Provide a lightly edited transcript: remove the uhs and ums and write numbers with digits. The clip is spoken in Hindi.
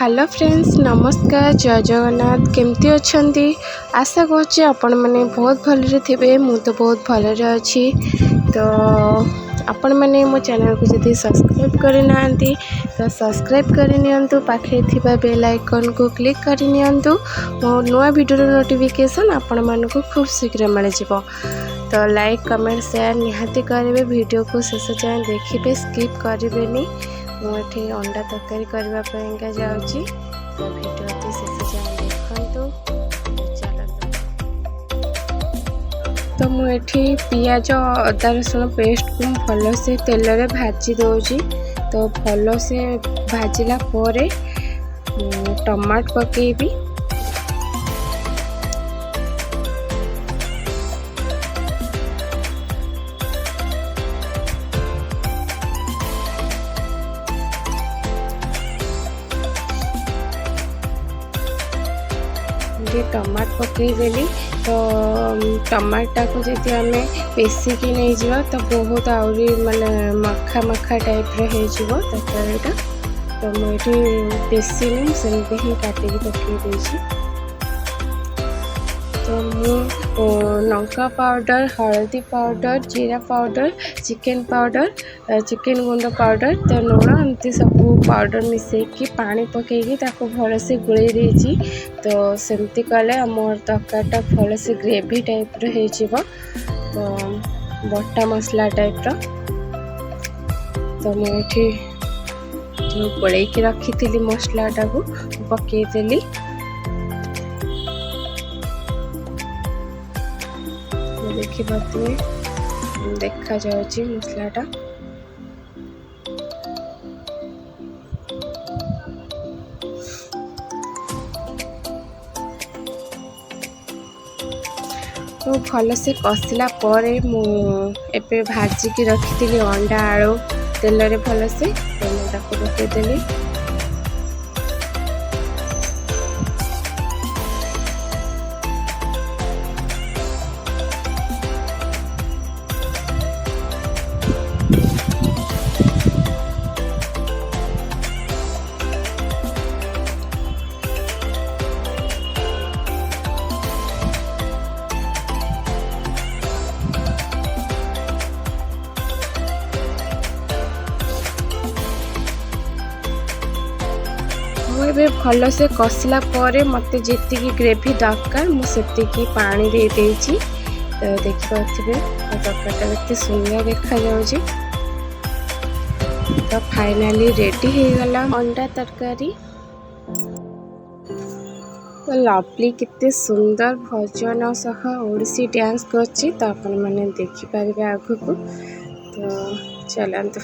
हेलो फ्रेंड्स नमस्कार जय जगन्नाथ केमती अच्छी आशा करुँचे आपण मैंने बहुत भलरे थे मु तो बहुत भलरे अच्छी तो आपण मैंने मो चैनल को जब सब्सक्राइब करना तो सब्सक्राइब करनी पाखे थिबा बेल आइकन को क्लिक करनी मो नुआ वीडियो नोटिफिकेशन आपण मानक खूब शीघ्र मिल जाव तो लाइक कमेंट शेयर निहाती करेंगे वीडियो को शेष जाए देखिए स्किप करेंगे मुझे अंडा तरकारी करने जाऊँगी तो वीडियो शेष जाए देखो तो मुझे पियाज अदा रसुण पेस्ट को भल से तेल रे भाजी दूँगी तो भल से भाजिला पर टमाटो पकेबी टमाटो पकईदेली तो टमाटा को जब आम पेसिकी नहीं जावा तो बहुत आहरी माने मखा मखा टाइप हो तरकारीटा तो मुझे पेसिनी सेमती ही काटिकी पकई देछि तो मु लंका पाउडर हल्दी पाउडर जीरा पाउडर चिकेन पाउडर चिकेन गुंड पाउडर तो लुण एमती सब पाउडर मिसेकी पानी पकईकी ताको भल से गोल देछि तो सेमती कले मोर तरकारीटा भल से ग्रेवी टाइप हो तो बटा मसला टाइप तो मुझे जो गोल रखी मसलाटा को पकईदेली देखिए देखा जाऊँगी मसलाटा तो भल से कषिला मुझे भाजिकी रखी अंडा आलू तेल रे भल से तो पकईदेली मुझे भल से कषिला मत जी ग्रेवी दरकार मुझे पानी दे देछि तो देखिए तरकारीटा केते सुंदर देखा जाउछि तो फाइनली रेडी हो गला अंडा तरकारी तो लवली केते सुंदर भजन सह ओडिसी डांस करछि तो आपण माने देखि पारिबे आगु को तो चलंतु।